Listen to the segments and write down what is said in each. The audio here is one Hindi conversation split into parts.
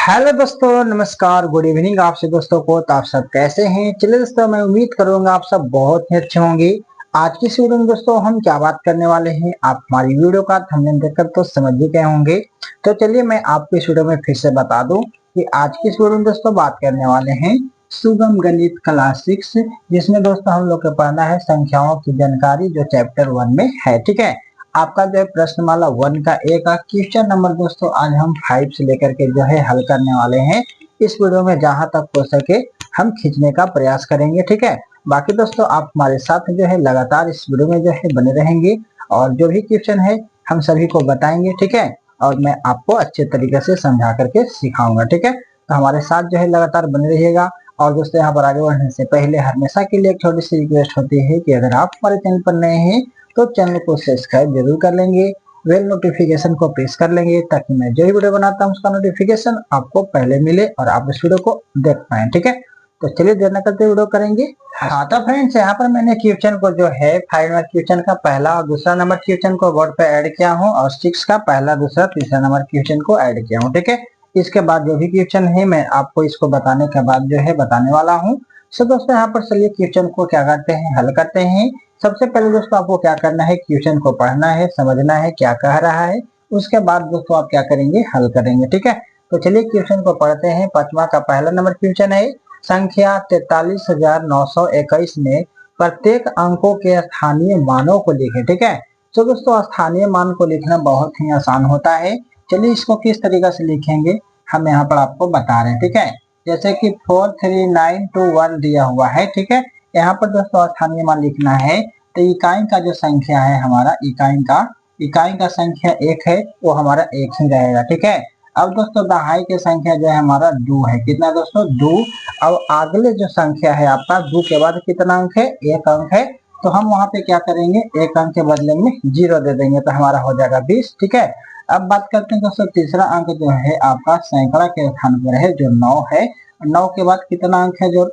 हेलो दोस्तों, नमस्कार, गुड इवनिंग आप से दोस्तों को। तो आप सब कैसे हैं? चलिए दोस्तों, मैं उम्मीद करूंगा आप सब बहुत ही अच्छे होंगे। आज की इस वीडियो में दोस्तों हम क्या बात करने वाले हैं, आप हमारी वीडियो का थंबनेल देखकर तो समझ ही गए होंगे। तो चलिए मैं आपको इस वीडियो में फिर से बता दूं कि आज की इस वीडियो में दोस्तों बात करने वाले हैं सुगम गणित क्लास 6, जिसमें दोस्तों हम लोग को पढ़ना है संख्याओं की जानकारी, जो चैप्टर 1 में है। ठीक है, आपका जो है प्रश्नमाला 1 का ए का क्वेश्चन नंबर दोस्तों आज हम 5 से लेकर के जो है हल करने वाले हैं। इस वीडियो में जहां तक हो सके हम खींचने का प्रयास करेंगे। ठीक है, बाकी दोस्तों आप हमारे साथ जो है लगातार इस वीडियो में जो है बने रहेंगे और जो भी क्वेश्चन है हम सभी को बताएंगे। ठीक है, और मैं आपको अच्छे तरीके से समझा करके सिखाऊंगा। ठीक है, तो हमारे साथ जो है लगातार बने रहिएगा। और दोस्तों यहाँ पर आगे बढ़ने से पहले हमेशा के लिए एक छोटी सी रिक्वेस्ट होती है कि अगर आप हमारे चैनल पर नए हैं तो चैनल को सब्सक्राइब जरूर कर लेंगे, बेल नोटिफिकेशन को प्रेस कर लेंगे, ताकि मैं जो भी वीडियो बनाता हूँ उसका नोटिफिकेशन आपको पहले मिले और आप इस वीडियो को देख पाए। ठीक है, तो चलिए देर न करते वीडियो करेंगे। हाँ तो फ्रेंड्स, यहाँ पर मैंने क्वेश्चन को जो है 5 नंबर क्वेश्चन का पहला और दूसरा नंबर क्वेश्चन को बोर्ड पे ऐड किया हूँ और 6 का पहला दूसरा तीसरा नंबर क्वेश्चन को ऐड किया हूँ। ठीक है, इसके बाद जो भी क्वेश्चन है मैं आपको इसको बताने के बाद जो है बताने वाला हूँ। सो दोस्तों यहाँ पर चलिए क्वेश्चन को क्या करते हैं, हल करते हैं। सबसे पहले दोस्तों आपको क्या करना है, क्वेश्चन को पढ़ना है, समझना है क्या कह रहा है, उसके बाद दोस्तों आप क्या करेंगे, हल करेंगे। ठीक है, तो चलिए क्वेश्चन को पढ़ते हैं। 5वां का पहला नंबर क्वेश्चन है, संख्या 43,921 में प्रत्येक अंकों के स्थानीय मानों को लिखें। ठीक है, तो दोस्तों स्थानीय मान को लिखना बहुत ही आसान होता है। चलिए इसको किस तरीके से लिखेंगे हम यहाँ पर आपको बता रहे हैं। ठीक है, जैसे कि 43921 दिया हुआ है। ठीक है, यहाँ पर दोस्तों स्थानीय मान लिखना है तो इकाई का जो संख्या है हमारा इकाई का संख्या 1 है, वो हमारा 1 ही रहेगा। ठीक है, अब दोस्तों दहाई की संख्या जो है हमारा 2 है। कितना दोस्तों? 2। अब अगले जो संख्या है आपका 2 के बाद कितना अंक है? 1 अंक है। तो हम वहां पे क्या करेंगे, 1 अंक के बदले में 0 दे देंगे तो हमारा हो जाएगा 20। ठीक है, अब बात करते हैं दोस्तों तीसरा अंक जो है आपका सैकड़ा के स्थान पर है, जो 9 है। 9 के बाद कितना अंक है? जो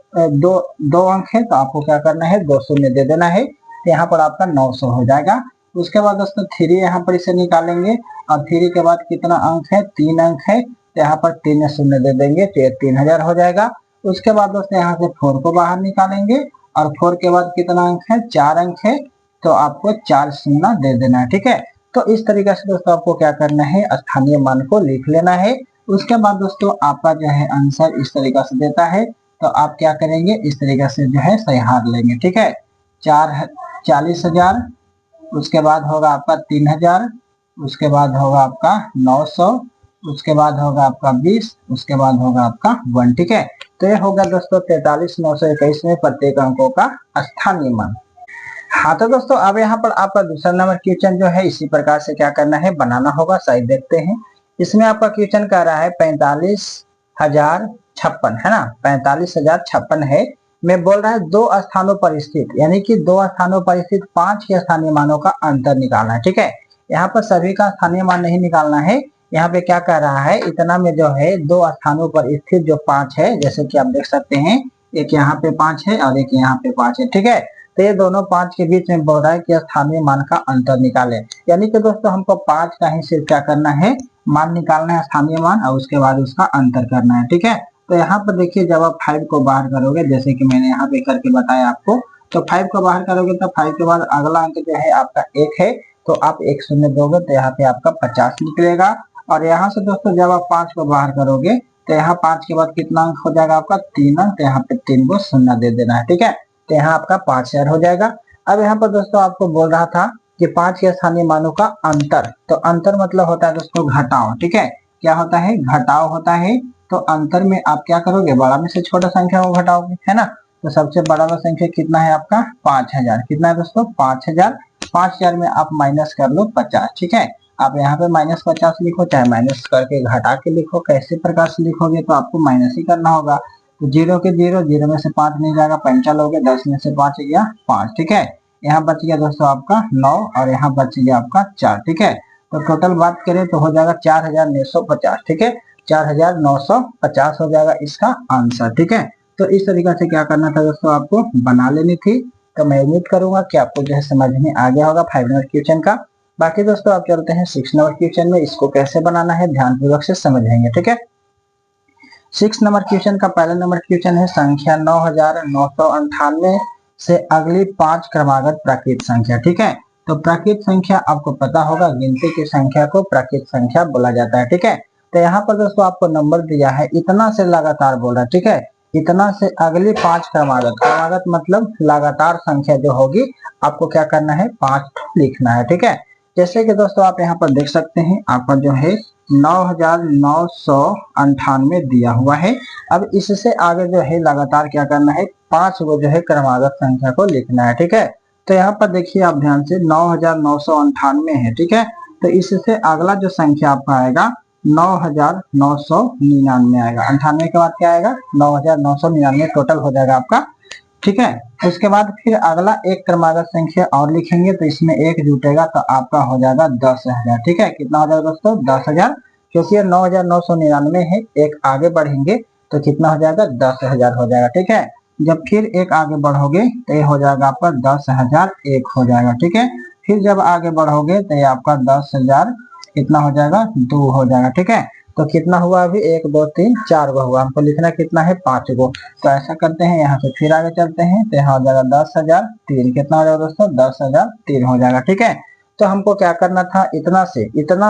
दो अंक है, तो आपको क्या करना है, 2 शून्य दे देना है, तो यहाँ पर आपका 900 हो जाएगा। उसके बाद दोस्तों 3 यहाँ पर इसे निकालेंगे और 3 के बाद कितना अंक है? 3 अंक है, तो यहाँ पर 3 शून्य दे देंगे तो ये 3000 हो जाएगा। उसके बाद दोस्तों यहाँ से 4 को बाहर निकालेंगे और 4 के बाद कितना अंक है? 4 अंक है, तो आपको 4 शून्य दे देना है। ठीक है, तो इस तरीके से दोस्तों आपको क्या करना है, स्थानीय मान को लिख लेना है। उसके बाद दोस्तों आपका जो है आंसर इस तरीके से देता है, तो आप क्या करेंगे, इस तरीके से जो है सही हार लेंगे। ठीक है, 40,000, उसके बाद होगा आपका 3,000, उसके बाद होगा आपका 900, उसके बाद होगा आपका 20, उसके बाद होगा आपका 1। ठीक है, तो ये होगा दोस्तों 43,921 में प्रत्येक अंकों का स्थानीय मान। हाँ तो दोस्तों अब यहाँ पर आपका दूसरा नंबर क्वेश्चन जो है इसी प्रकार से क्या करना है, बनाना होगा। शायद देखते हैं, इसमें आपका क्वेश्चन कह रहा है 45,056 है ना, 45,056 है। मैं बोल रहा है 2 स्थानों पर स्थित, यानी कि 2 स्थानों पर स्थित 5 के स्थानीय मानों का अंतर निकालना है। ठीक है, यहाँ पर सभी का स्थानीय मान नहीं निकालना है। यहाँ पे क्या कह रहा है, इतना में जो है 2 स्थानों पर स्थित जो 5 है, जैसे कि आप देख सकते हैं, एक यहाँ पे 5 है और एक यहाँ पे 5 है। ठीक है, तो ये दोनों 5 के बीच में बोल रहा है कि स्थानीय मान का अंतर निकाले, यानी कि दोस्तों हमको 5 का ही सिर्फ क्या करना है, मान निकालना है, स्थानीय मान, और उसके बाद उसका अंतर करना है। ठीक है, तो यहाँ पर देखिए जब आप 5 को बाहर करोगे, जैसे कि मैंने यहाँ पे करके बताया आपको, तो 5 को बाहर करोगे तो 5 के बाद अगला अंक जो है आपका 1 है, तो आप 1 शून्य दोगे तो यहाँ पे आपका 50 निकलेगा। और यहाँ से दोस्तों जब आप 5 को बाहर करोगे तो यहाँ 5 के बाद कितना अंक हो जाएगा आपका? 3 अंक, तो यहाँ पे 3 को शून्य दे देना है। ठीक है, तो यहाँ आपका 5,000 हो जाएगा। अब यहाँ पर दोस्तों आपको बोल रहा था कि 5 के स्थानीय मानों का अंतर, तो अंतर मतलब होता है दोस्तों घटाव। ठीक है, क्या होता है? घटाव होता है। तो अंतर में आप क्या करोगे, बड़ा में से छोटा संख्या को घटाओगे, है ना। तो सबसे बड़ा संख्या कितना है आपका? 5,000। कितना है दोस्तों? 5,000। 5,000 में आप माइनस कर लो 50। ठीक है, आप यहाँ पे -50 लिखो, चाहे माइनस करके घटा के लिखो, कैसे प्रकार से लिखोगे तो आपको माइनस ही करना होगा। तो 0 के 0, 0 में से 5 नहीं जाएगा, 5 लोगे, 10 में से 5 गया 5। ठीक है, यहाँ बच गया दोस्तों आपका 9 और यहाँ बच गया आपका 4। ठीक है, तो टोटल बात करें तो हो जाएगा 4,950। ठीक है, 4,950 हो जाएगा इसका आंसर। ठीक है, तो इस तरीके से क्या करना था दोस्तों, आपको बना लेनी थी। तो मैं उम्मीद करूंगा कि आपको जो है समझ में आ गया होगा 5 नंबर क्वेश्चन का। बाकी दोस्तों आप चलते हैं 6 नंबर क्वेश्चन में, इसको कैसे बनाना है ध्यानपूर्वक से समझेंगे। ठीक है, 6 नंबर क्वेश्चन का पहला नंबर क्वेश्चन है संख्या 9998 से अगली 5 क्रमागत प्राकृत संख्या। ठीक है, तो प्राकृत संख्या आपको पता होगा, गिनती की संख्या को प्राकृत संख्या बोला जाता है। ठीक है, तो यहाँ पर दोस्तों आपको नंबर दिया है, इतना से लगातार बोल रहा है। ठीक है, इतना से अगली 5 क्रमागत, क्रमागत मतलब लगातार संख्या जो होगी आपको क्या करना है, 5 लिखना है। ठीक है, जैसे कि दोस्तों आप यहाँ पर देख सकते हैं, आपका जो है 9998 दिया हुआ है। अब इससे आगे जो है लगातार क्या करना है, 5 गो जो है क्रमागत संख्या को लिखना है। ठीक है, तो यहाँ पर देखिए आप ध्यान से 9998 है। ठीक है, तो इससे अगला जो संख्या आपका आएगा 9999 आएगा। 98 के बाद क्या आएगा, 9999 टोटल हो जाएगा आपका। ठीक है, उसके बाद फिर अगला एक क्रमागत संख्या और लिखेंगे, तो इसमें एक जुटेगा तो आपका हो जाएगा 10,000। ठीक है, कितना हो जाएगा दोस्तों, 10,000, क्योंकि ये 9999 है। एक आगे बढ़ेंगे तो कितना हो जाएगा, 10,000 हो जाएगा। ठीक है, जब फिर एक आगे बढ़ोगे तो ये हो जाएगा आपका 10,001 हो जाएगा। ठीक है, फिर जब आगे बढ़ोगे तो ये आपका 10,000 कितना हो जाएगा, 2 हो जाएगा। ठीक है, तो कितना हुआ अभी, 1 2 3 4 गो हुआ, हमको लिखना कितना है, 5 गो। तो ऐसा करते हैं, यहाँ से फिर आगे चलते हैं, तो यहाँ हो जाएगा 10,003, कितना हो जाएगा दोस्तों, 10,003 हो जाएगा। ठीक है, तो हमको क्या करना था, इतना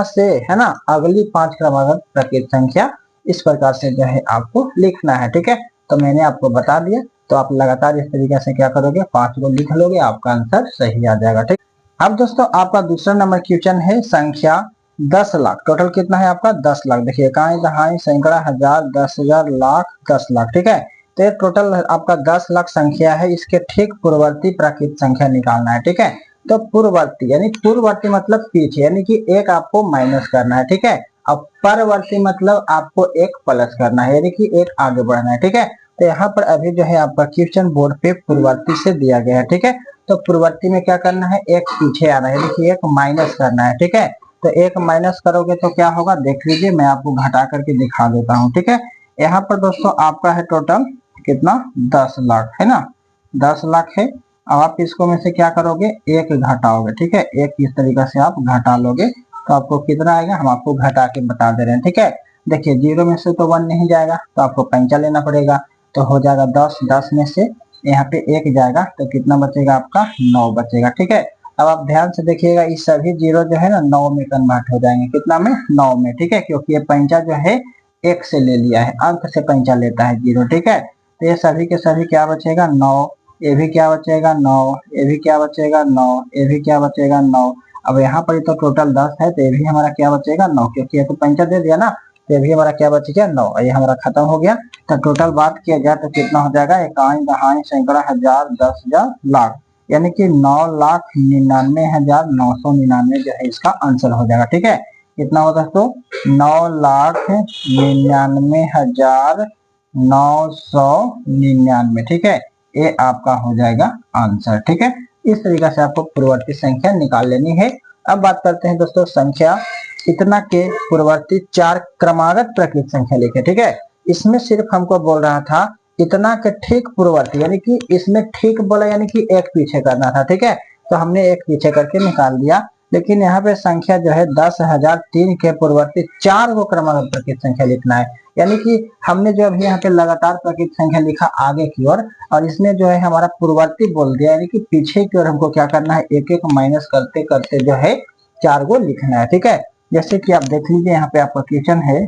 से है ना अगली 5 क्रमागत प्राकृत संख्या इस प्रकार से जो है आपको लिखना है। ठीक है, तो मैंने आपको बता दिया, तो आप लगातार इस तरीके से क्या करोगे, 5 गो लिख लोगे, आपका आंसर सही आ जाएगा। ठीक, अब दोस्तों आपका दूसरा नंबर क्वेश्चन है संख्या 10 लाख। टोटल कितना है आपका, 10 लाख। देखिए इकाई दहाई सैकड़ा हजार 10,000 लाख 10 लाख। ठीक है, तो ये टोटल आपका 10 लाख संख्या है, इसके ठीक पूर्ववर्ती प्राकृत संख्या निकालना है। ठीक है, तो पूर्ववर्ती यानी पूर्ववर्ती मतलब पीछे, यानी कि एक आपको माइनस करना है। ठीक है, अब परवर्ती मतलब आपको एक प्लस करना है, यानी कि एक आगे बढ़ना है। ठीक है, तो यहाँ पर अभी जो है आपका क्वेश्चन बोर्ड पे पूर्ववर्ती से दिया गया है। ठीक है, तो पूर्ववर्ती में क्या करना है, एक पीछे आना है, यानी कि एक माइनस करना है। ठीक है, तो एक माइनस करोगे तो क्या होगा, देख लीजिए, मैं आपको घटा करके दिखा देता हूँ। ठीक है, यहाँ पर दोस्तों आपका है टोटल कितना, 10 लाख है ना, 10 लाख है। अब आप इसको में से क्या करोगे, एक घटाओगे। ठीक है, एक इस तरीके से आप घटा लोगे तो आपको कितना आएगा, हम आपको घटा के बता दे रहे हैं। ठीक है, देखिए 0 में से तो 1 नहीं जाएगा, तो आपको पंचा लेना पड़ेगा, तो हो जाएगा 10, 10 में से यहाँ पे 1 जाएगा तो कितना बचेगा आपका, 9 बचेगा। ठीक है, अब आप ध्यान से देखिएगा, इस सभी 0 जो है ना 9 में कन्वर्ट हो जाएंगे, कितना में, 9 में। ठीक है, क्योंकि ये पंचा जो है 1 से ले लिया है, अंक से पंचा लेता है 0। ठीक है, तो ये सभी के सभी क्या बचेगा, 9, ये भी क्या बचेगा 9, ये भी क्या बचेगा 9, ये भी क्या बचेगा 9। अब यहाँ पर तो टोटल 10 है, तो ये भी हमारा क्या बचेगा 9, क्योंकि ये तो पंचा दे दिया ना, तो ये भी हमारा क्या बचेगा 9, ये हमारा खत्म हो गया। तो टोटल बात किया जाए तो कितना हो जाएगा, इकाई दहाई सैकड़ा हजार 10,000 लाख, यानी कि 9,99,999 जो है इसका आंसर हो जाएगा। ठीक है, कितना होगा दोस्तों, 9,99,999। ठीक है, ये आपका हो जाएगा आंसर। ठीक है, इस तरीके से आपको पूर्ववर्ती संख्या निकाल लेनी है। अब बात करते हैं दोस्तों संख्या इतना के पूर्ववर्ती 4 क्रमागत प्राकृत संख्या लिखे। ठीक है, इसमें सिर्फ हमको बोल रहा था इतना के ठीक पूर्ववर्ती, यानी कि इसमें ठीक बोला यानी कि एक पीछे करना था। ठीक है, तो हमने एक पीछे करके निकाल दिया, लेकिन यहाँ पे संख्या जो है 10,003 के पूर्ववर्ती 4 गो क्रमागत प्राकृत संख्या लिखना है, यानी कि हमने जो अभी यहाँ पे लगातार प्राकृत संख्या लिखा आगे की ओर, और इसमें जो है हमारा पूर्ववर्ती बोल दिया, यानी कि पीछे की ओर हमको क्या करना है, एक एक माइनस करते करते जो है 4 गो लिखना है। ठीक है, जैसे कि आप देख लीजिए, यहाँ पे आपका क्वेश्चन है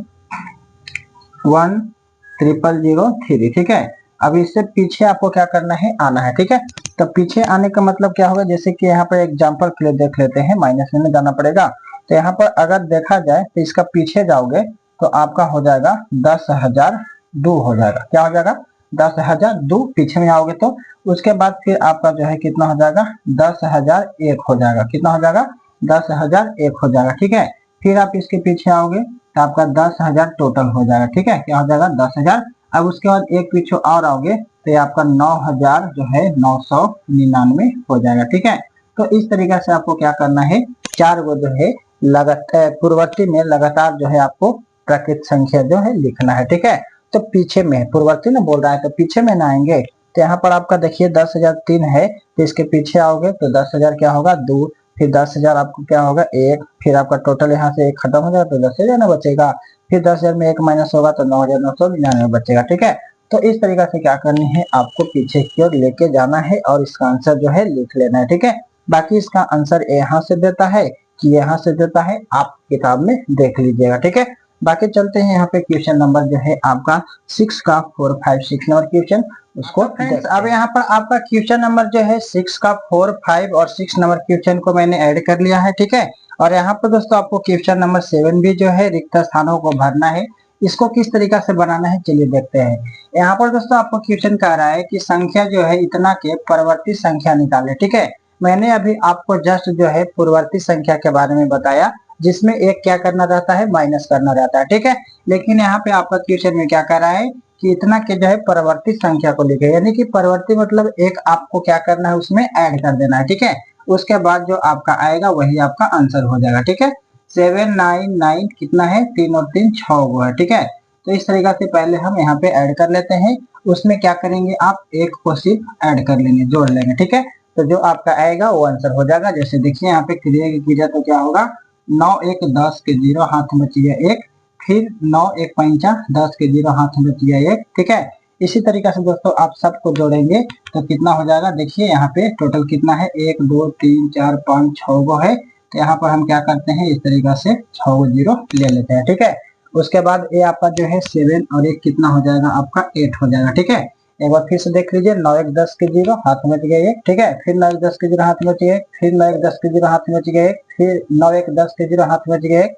1,003। ठीक है, अब इससे पीछे आपको क्या करना है, आना है। ठीक है, तो पीछे आने का मतलब क्या होगा, जैसे कि यहाँ पर एग्जांपल के लिए देख लेते हैं, माइनस में जाना पड़ेगा। तो यहाँ पर अगर देखा जाए तो इसका पीछे जाओगे तो आपका हो जाएगा 10,002 हो जाएगा। क्या हो जाएगा, 10,002 पीछे में आओगे तो उसके बाद फिर आपका जो है कितना हो जाएगा, 10,001 हो जाएगा। कितना हो जाएगा, 10,001 हो जाएगा। ठीक है, फिर आप इसके पीछे आओगे तो आपका 10,000 टोटल हो जाएगा। ठीक है, क्या हो जाएगा, 10,000। अब उसके बाद एक पीछे और आओगे तो ये आपका 9,000 जो है 999 हो जाएगा। ठीक है, तो इस तरीके से आपको क्या करना है, 4 गो जो है लगातार पूर्ववर्ती में लगातार जो है आपको प्राकृत संख्या जो है लिखना है। ठीक है, तो पीछे में पूर्ववर्ती ना बोल रहा है तो पीछे में ना आएंगे, तो यहाँ पर आपका देखिए 10,003 है, तो इसके पीछे आओगे तो 10,000 क्या होगा 2, फिर 10,000 आपको क्या होगा 1, फिर आपका टोटल यहाँ से 1 खत्म हो जाएगा तो 10,000 ना बचेगा, फिर 10,000 में 1 माइनस होगा तो 9,999 बचेगा। ठीक है, तो इस तरीका से क्या करनी है, आपको पीछे की ओर लेके जाना है और इसका आंसर जो है लिख लेना है। ठीक है, बाकी इसका आंसर यहाँ से देता है कि यहाँ से देता है, आप किताब में देख लीजिएगा। ठीक है, बाकी चलते हैं यहाँ पे क्वेश्चन नंबर जो है आपका 6 का 4, 5, 6 नंबर क्वेश्चन उसको फ्रेंड्स। अब यहाँ पर आपका क्वेश्चन नंबर जो है 6 का 4, 5 और 6 नंबर क्वेश्चन को मैंने ऐड कर लिया है। ठीक है, और यहाँ पर दोस्तों आपको क्वेश्चन नंबर 7 भी जो है रिक्त स्थानों को भरना है। इसको किस तरीका से बनाना है चलिए देखते हैं। यहाँ पर दोस्तों आपको क्वेश्चन कह रहा है कि संख्या जो है इतना के परवर्ती संख्या निकाले। ठीक है, मैंने अभी आपको जस्ट जो है पूर्ववर्ती संख्या के बारे में बताया, जिसमें एक क्या करना रहता है, माइनस करना रहता है। ठीक है, लेकिन यहाँ पे आपका क्वेश्चन में क्या कर रहा है कि इतना के जो है परवर्ती संख्या को लिखे, यानी कि परवर्ती मतलब एक आपको क्या करना है, उसमें ऐड कर देना है। ठीक है, उसके बाद जो आपका आएगा वही आपका आंसर हो जाएगा। ठीक है, 7, 9, 9 कितना है, 3 और 3 6 वो है। ठीक है, तो इस तरीका से पहले हम यहाँ पे ऐड कर लेते हैं। उसमें क्या करेंगे, आप एक को सिर्फ ऐड कर लेंगे, जोड़ लेंगे। ठीक है, तो जो आपका आएगा वो आंसर हो जाएगा। जैसे देखिए यहाँ पे क्रिया की जाए तो क्या होगा, 9 1 10 के 0 हाथ में बच गया 1, फिर 9 1 5 10 के 0 हाथ में बच गया 1। ठीक है, इसी तरीका से दोस्तों आप सबको जोड़ेंगे तो कितना हो जाएगा, देखिए यहाँ पे टोटल कितना है, 1 2 3 4 5 6 गो है। तो यहाँ पर हम क्या करते हैं, इस तरीका से 6 गो 0 ले लेते हैं। ठीक है, उसके बाद ये आपका जो है 7 और 1 कितना हो जाएगा, आपका 8 हो जाएगा। ठीक है, एक बार फिर से देख लीजिए, 9 1 10 के 0 हाथ में बच गया 1। ठीक है, फिर 9 1 10 के 0 हाथ में बच गया 1, फिर 9 1 10 के 0 हाथ में बच गया 1, फिर 9 1 10 के 0 हाथ में बच गया 1,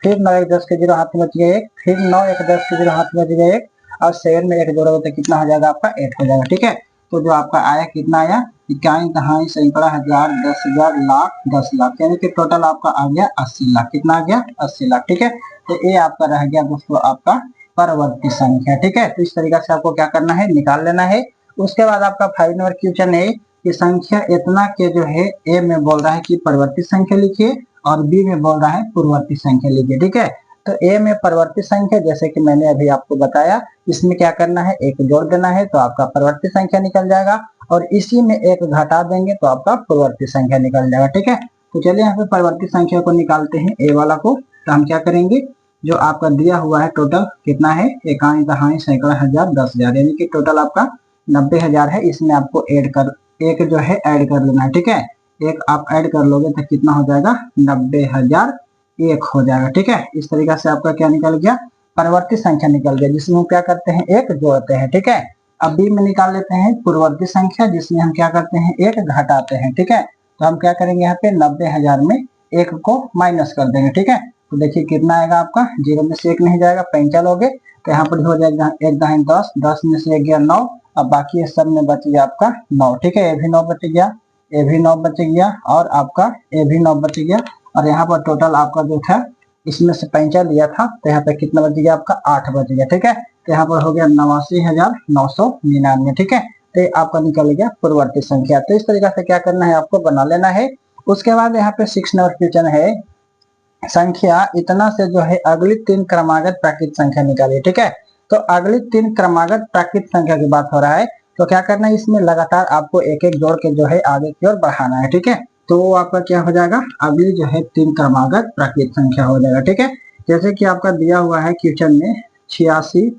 फिर 9 1 10 के 0 हाथ में बच गया 1, फिर 9 1 10 के 0 हाथ में बच गया 1, और 7 में 1 जोड़ोगे तो कितना हो जाएगा, आपका 8 हो जाएगा। ठीक है, तो जो आपका आया कितना आया, इकाई दहाई सैकड़ा हजार 10,000 लाख 10 लाख, यानी कि टोटल आपका आ गया 80 लाख। कितना आ गया, 80 लाख। ठीक है, तो ये आपका रह गया दोस्तों आपका परवर्ती संख्या। ठीक है, तो इस तरीका से आपको क्या करना है, निकाल लेना है। उसके बाद आपका 5 नंबर क्वेश्चन है कि संख्या इतना के जो है ए में बोल रहा है कि परवर्ती संख्या लिखिए और बी में बोल रहा है पूर्ववर्ती संख्या लिखिए। ठीक है, तो ए में परवर्ती संख्या जैसे कि मैंने अभी आपको बताया, इसमें क्या करना है, एक जोड़ देना है तो आपका परवर्ती संख्या निकल जाएगा, और इसी में एक घटा देंगे तो आपका पूर्ववर्ती संख्या निकल जाएगा। ठीक है, तो चलिए यहाँ पे परवर्ती संख्या को निकालते हैं, ए वाला को। तो हम क्या करेंगे, जो आपका दिया हुआ है टोटल कितना है, इकाई दहाई सैकड़ा हजार 10,000, यानी कि टोटल आपका 90,000 है। इसमें आपको एक जो है ऐड कर लेना है। ठीक है, एक आप ऐड कर लोगे तो कितना हो जाएगा, 90,001 हो जाएगा। ठीक है, इस तरीका से आपका क्या निकल गया, परवर्ती संख्या निकल गया, जिसमें हम क्या करते हैं, एक जोड़ते हैं। ठीक है, अब बी में निकाल लेते हैं पूर्ववर्ती संख्या, जिसमें हम क्या करते हैं, एक घटाते हैं। ठीक है, तो हम क्या करेंगे, यहाँ पे 90,000 में एक को माइनस कर देंगे। ठीक है, तो देखिए कितना आएगा आपका, 0 में से 1 नहीं जाएगा, 5 लोगे तो यहाँ पर हो जाएगा 1 दहाई 10, 10 में से 1 गया 9, अब बाकी ये सब में बच गया आपका 9। ठीक है, ये भी 9 बच गया, ये भी 9 बच गया, और आपका ये भी 9 बच गया, और यहाँ पर टोटल आपका जो था इसमें से 5 लिया था तो यहाँ पे कितना बच गया, आपका 8 बच गया। ठीक है, तो यहाँ पर हो गया 89,999। ठीक है, तो ये आपका निकल गया पूर्ववर्ती संख्या। तो इस तरीका से क्या करना है, आपको बना लेना है। उसके बाद यहाँ पे 6 नंबर क्वेश्चन है, संख्या इतना से जो है अगली 3 क्रमागत प्राकृत संख्या निकालिए। ठीक है, तो अगली 3 क्रमागत प्राकृत संख्या की बात हो रहा है, तो क्या करना है, इसमें लगातार आपको एक एक जोड़ के जो है आगे की ओर बढ़ाना है। ठीक है, तो वो आपका क्या हो जाएगा, अगली जो है 3 क्रमागत प्राकृत संख्या हो जाएगा। ठीक है, जैसे कि आपका दिया हुआ है क्वेश्चन में 86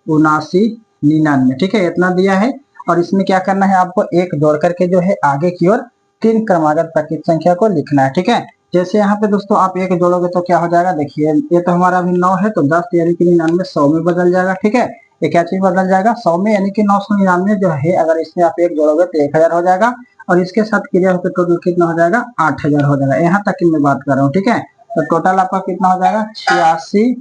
79 99। ठीक है, इतना दिया है, और इसमें क्या करना है, आपको एक जोड़ करके जो है आगे की ओर 3 क्रमागत प्राकृत संख्या को लिखना है। ठीक है, जैसे यहाँ पे दोस्तों आप एक जोड़ोगे तो क्या हो जाएगा, देखिए ये तो हमारा अभी 9 है, तो 10 यानी कि 99 100 में बदल जाएगा। ठीक है, ये क्या चीज बदल जाएगा, 100 में, यानी कि 999 जो है अगर इसमें आप एक जोड़ोगे तो 1000 हो जाएगा, और इसके साथ क्रिया होकर टोटल कितना हो जाएगा, 8000 हो जाएगा। यहाँ तक की मैं बात कर रहा हूँ। ठीक है, तो टोटल आपका कितना हो जाएगा, 86,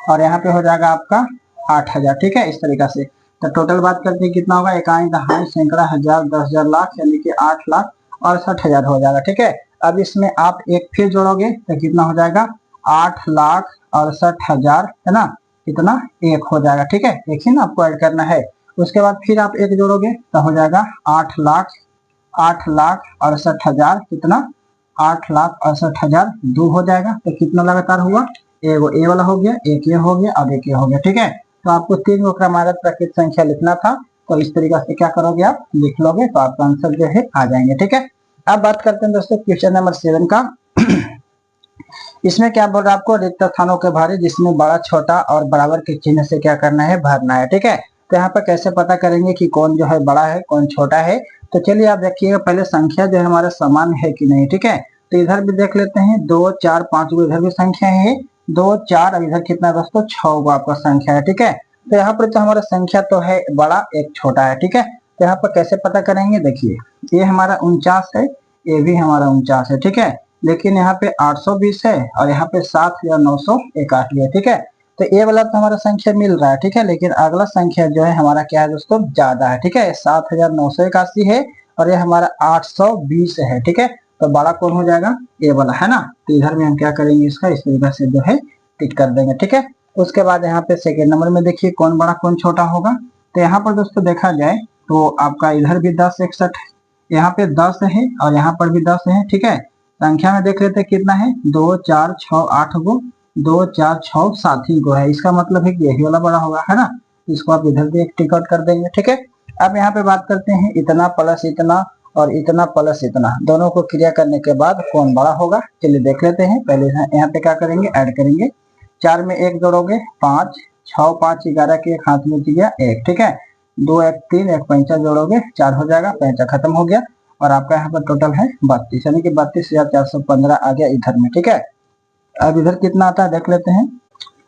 और यहाँ पे हो जाएगा आपका 8000। ठीक है, इस तरीका से तो टोटल बात करते हैं कितना होगा, इकाई दहाई सैकड़ा हजार 10,000 लाख, यानी कि 8,68,000 हो जाएगा। ठीक है, अब इसमें आप एक फिर जोड़ोगे तो कितना हो जाएगा, 8,68,000 है ना, कितना, एक हो जाएगा। ठीक है, एक ही ना आपको ऐड करना है। उसके बाद फिर आप एक जोड़ोगे तो हो जाएगा 8,68,000, कितना, 8,68,000 दो हो जाएगा, तो कितना लगातार हुआ, एगो ए वाला हो गया, एक ये हो गया, अब एक ये हो गया। ठीक है, तो आपको 3 गो क्रमागत प्राकृत संख्या लिखना था, तो इस तरीका से क्या करोगे, आप लिख लोगे तो आपका आंसर जो है आ जाएंगे। ठीक है, अब बात करते हैं दोस्तों क्वेश्चन नंबर 7 का। इसमें क्या बोल रहा है आपको, रिक्त स्थानों के भरे जिसमें बड़ा छोटा और बराबर के चिन्ह से क्या करना है, भरना है। ठीक है, तो यहाँ पर कैसे पता करेंगे कि कौन जो है बड़ा है कौन छोटा है, तो चलिए आप देखिएगा पहले संख्या जो है हमारा समान है कि नहीं। ठीक है, तो इधर भी देख लेते हैं, 2 4 5 को इधर भी संख्या है 2 4, अब इधर कितना है दोस्तों, 6 को आपका संख्या है। ठीक है, तो यहाँ पर तो हमारा संख्या तो है बड़ा, एक छोटा है। ठीक है, तो यहाँ पर कैसे पता करेंगे, देखिए ये हमारा 49 है, ये भी हमारा 49 है। ठीक है, लेकिन यहाँ पे 820 है और यहाँ पे 7981 है। ठीक है, तो ये वाला तो हमारा संख्या मिल रहा है। ठीक है, लेकिन अगला संख्या जो है हमारा क्या है दोस्तों, ज्यादा है। ठीक है, 7981 है और ये हमारा 820 है। ठीक है, तो बड़ा कौन हो जाएगा, ये वाला है ना। तो इधर में हम क्या करेंगे, इसका इस तरीके से जो है टिक कर देंगे। ठीक है, उसके बाद यहाँ पे सेकेंड नंबर में देखिए कौन बड़ा कौन छोटा होगा। तो यहाँ पर दोस्तों देखा जाए तो आपका इधर भी 10 61 है, यहाँ पे 10 है और यहाँ पर भी 10 है। ठीक है, संख्या में देख लेते हैं कितना है, 2 4 6 8 गो, 2 4 6 7 ही गो है। इसका मतलब है कि यही वाला बड़ा होगा, है ना। इसको आप इधर भी एक टिक आउट कर देंगे। ठीक है, अब यहाँ पे बात करते हैं इतना प्लस इतना और इतना प्लस इतना, दोनों को क्रिया करने के बाद कौन बड़ा होगा, चलिए देख लेते हैं। पहले यहाँ पे क्या करेंगे, ऐड करेंगे, 4 में 1 जोड़ोगे 5, 6 5 11 के एक हाथ में गया 1। ठीक है, 2 1 3 1 5 जोड़ोगे 4 हो जाएगा, 5 खत्म हो गया और आपका यहाँ पर टोटल है 32, यानी कि 32,415 आ गया इधर में। ठीक है, अब इधर कितना आता है देख लेते हैं।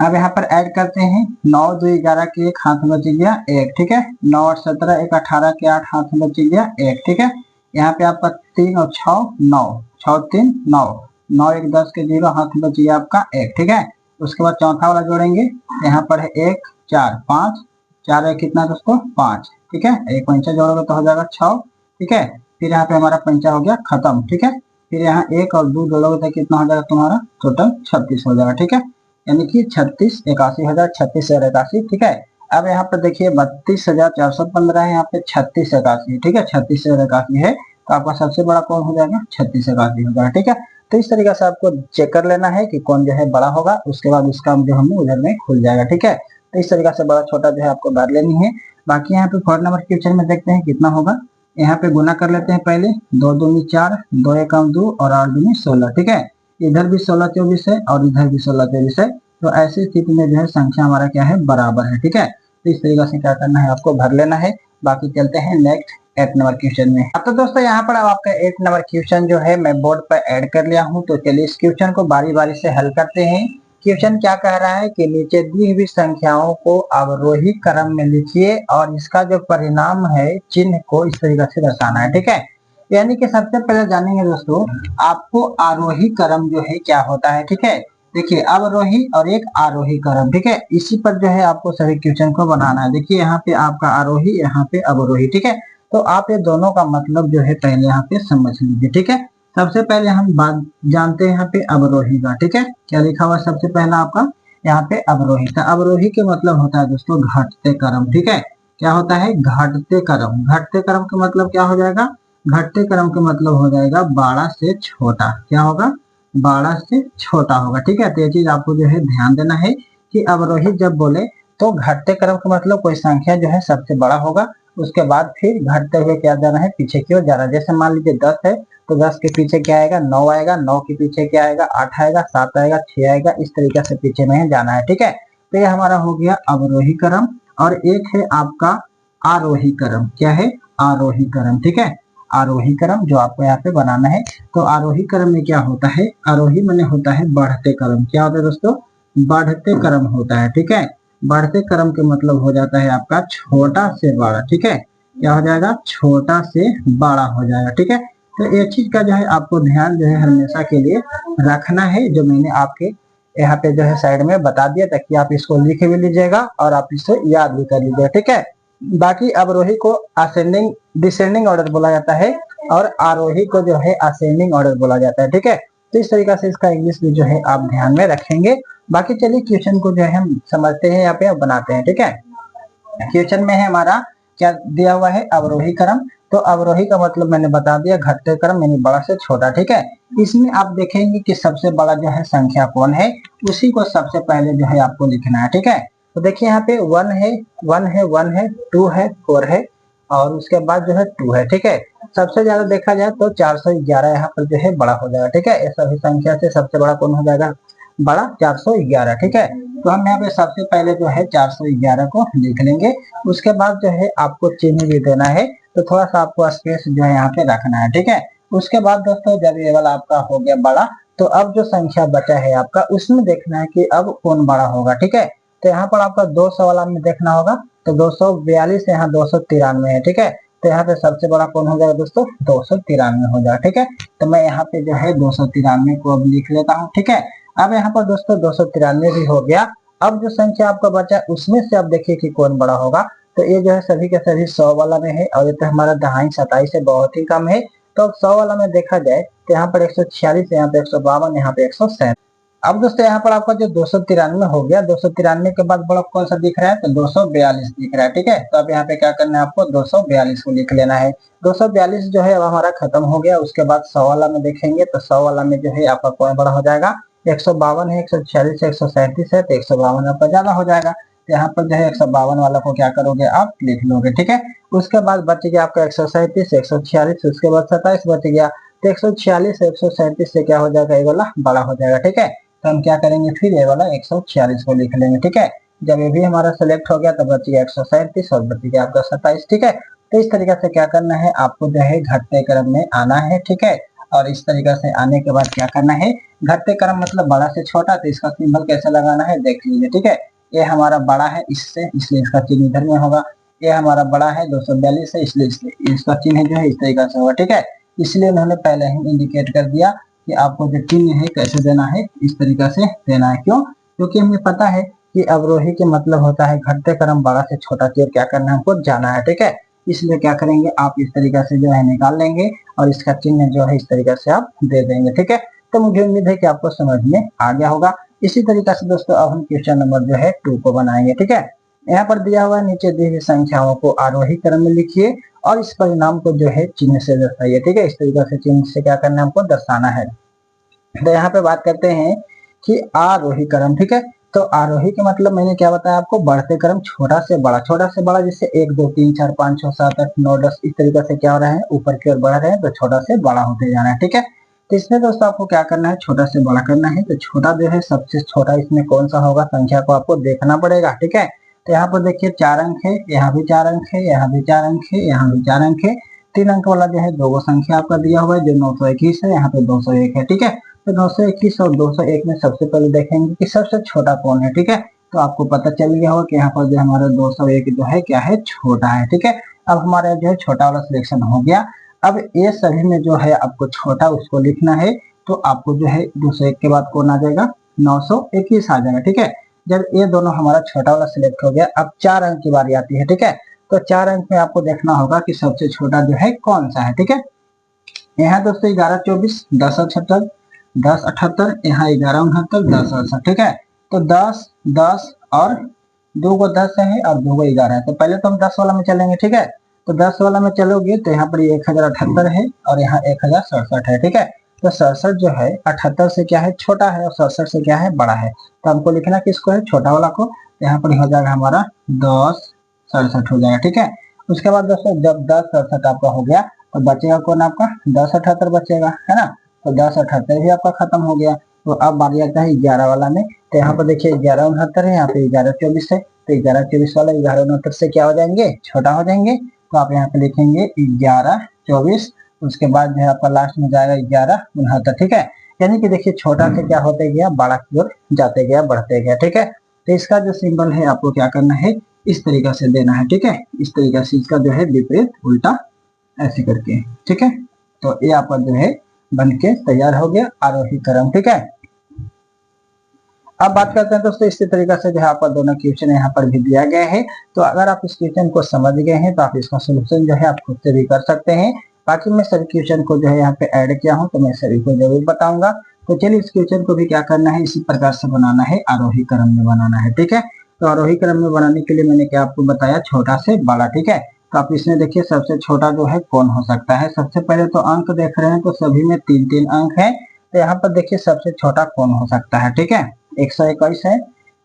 अब यहाँ पर ऐड करते हैं, 9 2 11 के एक हाथ में बच गया 1। ठीक है, 9 8 17 1 18 के 8 हाथ में बच गया 1। ठीक है, यहाँ पे आपका 3 और 6 9, 6 3 9, 9 1 10 के 0 हाथ में बच गया आपका 1। ठीक है, उसके बाद चौथा वाला जोड़ेंगे, यहाँ पर है 1 4 5, 4 है कितना दोस्तों 5। ठीक है, एक पंचा जोड़ोगे तो हो जाएगा 6। ठीक है, फिर यहाँ पे हमारा पंचा हो गया खत्म। ठीक है, फिर यहाँ 1 और 2 जोड़ोगे तो कितना हो जाएगा तुम्हारा, टोटल 36 हो जाएगा। ठीक है, यानी कि 36 81 हजार 36 हजार 81। ठीक है, अब यहाँ पर देखिए 32,415 है, यहाँ पे 36 81। ठीक है, 36 हजार 81 है, तो आपका सबसे बड़ा कौन हो जाएगा, 36 81 हो जाएगा। ठीक है, तो इस तरीके से आपको चेक कर लेना है कि कौन जो है बड़ा होगा, उसके बाद उसका जो हम उधर में खुल जाएगा। ठीक है, तो इस तरीके से बड़ा छोटा जो है आपको भर लेनी है। बाकी यहाँ पे 4 नंबर क्वेश्चन में देखते हैं कितना होगा। यहाँ पे गुना कर लेते हैं पहले, 2 दूनी 4, 2 एकम 2 और 8 दूनी 16। ठीक है, इधर भी 16 24 है और इधर भी 16 24 है, तो ऐसी स्थिति में जो है संख्या हमारा क्या है, बराबर है। ठीक है, तो इस तरीके से क्या करना है, आपको भर लेना है। बाकी चलते हैं नेक्स्ट 8 नंबर क्वेश्चन में। अब तो दोस्तों यहाँ पर अब आपका 8 नंबर क्वेश्चन जो है मैं बोर्ड पर ऐड कर लिया हूँ, तो चलिए इस क्वेश्चन को बारी बारी से हल करते हैं। क्वेश्चन क्या कह रहा है कि नीचे दी हुई संख्याओं को अवरोही क्रम में लिखिए और इसका जो परिणाम है चिन्ह को इस तरीके से दर्शाना है। ठीक है, यानी कि सबसे पहले जानेंगे दोस्तों आपको आरोही क्रम जो है क्या होता है। ठीक है, देखिए अवरोही और एक आरोही क्रम। ठीक है, इसी पर जो है आपको सभी क्वेश्चन को बनाना है। देखिए यहाँ पे आपका आरोही, यहाँ पे अवरोही। ठीक है, तो आप ये दोनों का मतलब जो है पहले यहाँ पे समझ लीजिए। ठीक है, सबसे पहले हम बात जानते हैं यहाँ पे अवरोही का। ठीक है, क्या लिखा हुआ सबसे पहला आपका यहाँ पे अवरोही का। अवरोही के मतलब होता है दोस्तों घटते क्रम। ठीक है, क्या होता है, घटते क्रम। घटते क्रम का मतलब क्या हो जाएगा, घटते क्रम का मतलब हो जाएगा बड़ा से छोटा। क्या होगा, बड़ा से छोटा होगा। ठीक है, तो ये चीज आपको जो है ध्यान देना है कि अवरोही जब बोले तो घटते क्रम का मतलब कोई संख्या जो है सबसे बड़ा होगा, उसके बाद फिर घटते हुए क्या जाना है, पीछे की ओर जाना। जैसे मान लीजिए 10 है तो 10 के पीछे क्या आएगा, 9 आएगा, 9 के पीछे क्या आएगा, 8 आएगा, 7 आएगा, 6 आएगा, इस तरीके से पीछे में जाना है। ठीक है, तो ये हमारा हो गया अवरोही क्रम। और एक है आपका आरोही क्रम। क्या है, आरोही क्रम। ठीक है, आरोही क्रम जो आपको यहाँ पे बनाना है। तो आरोही क्रम में क्या होता है, आरोही माने होता है बढ़ते क्रम। क्या होता है दोस्तों, बढ़ते क्रम होता है। ठीक है, बढ़ते क्रम के मतलब हो जाता है आपका छोटा से बड़ा। ठीक है, क्या हो जाएगा, छोटा से बड़ा हो जाएगा। ठीक है, तो ये चीज का जो है आपको ध्यान जो है हमेशा के लिए रखना है, जो मैंने आपके यहाँ पे जो है साइड में बता दिया, ताकि आप इसको लिख भी लीजिएगा और आप इससे याद भी कर लीजिएगा। ठीक है, बाकी अवरोही को असेंडिंग डिसेंडिंग ऑर्डर बोला जाता है और आरोही को जो है असेंडिंग ऑर्डर बोला जाता है। ठीक है, तो इस तरीके से इसका इंग्लिश भी जो है आप ध्यान में रखेंगे। बाकी चलिए क्वेश्चन को जो है हम समझते हैं, यहाँ पे अब बनाते हैं। ठीक है, क्वेश्चन में है हमारा क्या दिया हुआ है, अवरोही क्रम। तो अवरोही का मतलब मैंने बता दिया, घटते क्रम यानी बड़ा से छोटा। ठीक है, इसमें आप देखेंगे कि सबसे बड़ा जो है संख्या कौन है, उसी को सबसे पहले जो है आपको लिखना है। ठीक है, तो देखिए यहाँ पे 1 है 1 है 1 है 2 है 4 है और उसके बाद जो है 2 है, ठीक है। सबसे ज्यादा देखा जाए तो 411 यहाँ पर जो है बड़ा हो जाएगा, ठीक है। ये सभी संख्या से सबसे बड़ा कौन हो जाएगा, बड़ा 411, ठीक है। तो हम यहाँ पे सबसे पहले जो है 411 को लिख लेंगे। उसके बाद जो है आपको चिन्ह भी देना है, तो थोड़ा सा आपको स्पेस जो है यहाँ पे रखना है, ठीक है। उसके बाद दोस्तों जब ये वाला आपका हो गया बड़ा, तो अब जो संख्या बचा है आपका उसमें देखना है कि अब कौन बड़ा होगा, ठीक है। तो यहाँ पर आपका 200 वाला में देखना होगा, तो 242 यहाँ 293 है, ठीक है। तो यहाँ पे सबसे बड़ा कौन हो जाएगा दोस्तों, 293 हो जाएगा, ठीक है। तो मैं यहाँ पे जो है 293 को अब लिख लेता हूँ, ठीक है। अब यहाँ पर दोस्तों 293 भी हो गया। अब जो संख्या आपका बचा उसमें से आप देखिए कि कौन बड़ा होगा। तो ये जो है सभी के सभी 100 वाला में है, और ये तो हमारा दहाई 27 से बहुत ही कम है। तो 100 वाला में देखा जाए तो यहाँ पर 146, यहाँ पे 152, यहाँ पे 167। अब दोस्तों यहाँ पर आपका जो 293 हो गया, 293 के बाद बड़ा कौन सा दिख रहा है, तो 242 दिख रहा है, ठीक है। तो अब यहाँ पे क्या करना है, आपको 242 को लिख लेना है। 242 जो है अब हमारा खत्म हो गया। उसके बाद 100 वाला में देखेंगे तो 100 वाला में जो है आपका कौन बड़ा हो जाएगा, 152 है, 146 है, 137 है, तो 152 आपका ज्यादा हो जाएगा। तो यहाँ पर जो है 152 वाला को क्या करोगे, आप लिख लोगे, ठीक है। उसके बाद बच गया आपका 137, 146, उसके बाद 27 बच गया। तो 146 137 से क्या हो जाएगा, ये वाला बड़ा हो जाएगा, ठीक है। तो हम क्या करेंगे, फिर ये वाला 146 को लिख लेंगे, ठीक है। जब ये भी हमारा सेलेक्ट हो गया तो बच गया 137 और बच गया आपका 27, ठीक है। तो इस तरीके से क्या करना है, आपको जो है घटते क्रम में आना है, ठीक है। और इस तरीके से आने के बाद क्या करना है, घटते क्रम मतलब बड़ा से छोटा, तो इसका सिंबल कैसे लगाना है देख लीजिए, ठीक है। ये हमारा बड़ा है इससे, इसलिए इसका चिन्ह इधर में होगा। ये हमारा बड़ा है 242 है, इसलिए इसका चिन्ह जो है इस तरीके से होगा, ठीक है। इसलिए उन्होंने पहले ही इंडिकेट कर दिया कि आपको जो चिन्ह है कैसे देना है, इस तरीके से देना है। क्यों, क्योंकि हमें पता है कि अवरोही के मतलब होता है घटते क्रम, बड़ा से छोटा की ओर क्या करना है, हमको जाना है, ठीक है। इसलिए क्या करेंगे, आप इस तरीके से जो है निकाल लेंगे और इसका चिन्ह जो है इस तरीके से आप दे देंगे, ठीक है। तो मुझे उम्मीद है कि आपको समझ में आ गया होगा। इसी तरीके से दोस्तों अब हम क्वेश्चन नंबर जो है 2 को बनाएंगे, ठीक है। यहाँ पर दिया हुआ नीचे दी हुई संख्याओं को आरोही क्रम में लिखिए और इस परिणाम को जो है चिन्ह से दर्शाइए, ठीक है। इस तरीके से चिन्ह से क्या करना है, हमको दर्शाना है। तो यहाँ पे बात करते हैं कि आरोही क्रम, ठीक है। तो आरोही के मतलब मैंने क्या बताया आपको, बढ़ते क्रम, छोटा से बड़ा, छोटा से बड़ा, जैसे 1 2 3 4 5 6 7 8 9 10 इस तरीके से क्या हो रहा है, ऊपर की ओर बढ़ रहे हैं, तो छोटा से बड़ा होते जाना है, ठीक है। तो इसमें दोस्तों आपको क्या करना है, छोटा से बड़ा करना है। तो छोटा जो है सबसे छोटा इसमें कौन सा होगा, संख्या को आपको देखना पड़ेगा, ठीक है। तो यहाँ पर देखिए 4 अंक है, यहाँ भी 4 अंक है, यहाँ भी 4 अंक है, यहाँ भी 4 अंक है। 3 अंक वाला जो है 2 संख्या आपका दिया हुआ है जो 921 है, यहाँ पे 201 है, ठीक है। तो 921 और 201 में सबसे पहले देखेंगे कि सबसे छोटा कौन है, ठीक है। तो आपको पता चल गया होगा कि यहाँ पर जो हमारा 201 जो है क्या है, छोटा है, ठीक है। अब हमारा जो है छोटा वाला सिलेक्शन हो गया। अब ये सभी में जो है आपको छोटा उसको लिखना है। तो आपको जो है 201 के बाद कौन आ जाएगा, 921 आ जाएगा, ठीक है। जब ये दोनों हमारा छोटा वाला सिलेक्ट हो गया, अब 4 अंक की बारी आती है, ठीक है। तो 4 अंक में आपको देखना होगा कि सबसे छोटा जो है कौन सा है, ठीक है। यहाँ दोस्तों 11 24, 10 78, 10 78, यहाँ 11 69, 10 68, ठीक है। तो 10 10 और 2 को 10 है और 2 को 11 है। तो पहले तो हम 10 वाला में चलेंगे, ठीक है। तो 10 वाला में चलोगे तो यहाँ पर 1078 है और यहाँ 1067 है, ठीक है। तो 67 जो है 78 से क्या है, छोटा है, और 67 से क्या है, बड़ा है। तो हमको लिखना किसको है, छोटा वाला को। यहाँ पर हो जाएगा हमारा 10 67 हो जाएगा, ठीक है। उसके बाद दोस्तों जब 10 67 आपका हो गया तो बचेगा कौन, आपका 10 78 बचेगा, है ना। तो 10 78 भी आपका खत्म हो गया। तो अब बारी आता है 11 वाला में। तो यहाँ पर देखिए 11 69 है, यहाँ पे 11 24 है। तो 11 24 वाला 11 69 से क्या हो जाएंगे, छोटा हो जाएंगे। तो आप यहाँ पे लिखेंगे 11 24, उसके बाद जो है आपका लास्ट में जाएगा 11 69, ठीक है। यानी कि देखिए छोटा से क्या होते गया, बड़ा की ओर जाते गया, बढ़ते गया, ठीक है। तो इसका जो सिंबल है आपको क्या करना है, इस तरीके से देना है, ठीक है। इस तरीके से इसका जो है विपरीत उल्टा ऐसे करके, ठीक है। तो ये आपका जो है बन के तैयार हो गया आरोही क्रम, ठीक है। अब बात करते हैं दोस्तों इसी तरीके से जो है आपका दोनों क्वेश्चन यहाँ पर भी दिया गया है। तो अगर आप इस क्वेश्चन को समझ गए हैं तो आप इसका सोल्यूशन जो है आप खुद से भी कर सकते हैं। बाकी मैं सभी क्वेश्चन को जो है यहाँ पे ऐड किया हूँ, तो मैं सभी को जरूर बताऊंगा। तो चलिए इस क्वेश्चन को भी क्या करना है, इसी प्रकार से बनाना है, आरोही क्रम में बनाना है, ठीक है। तो आरोही क्रम में बनाने के लिए मैंने क्या आपको बताया, छोटा से बड़ा, ठीक है। तो आप इसमें देखिए सबसे छोटा जो है कौन हो सकता है। सबसे पहले तो अंक देख रहे हैं तो सभी में 3 अंक है। तो यहाँ पर देखिए सबसे छोटा कौन हो सकता है, ठीक है। 121 है,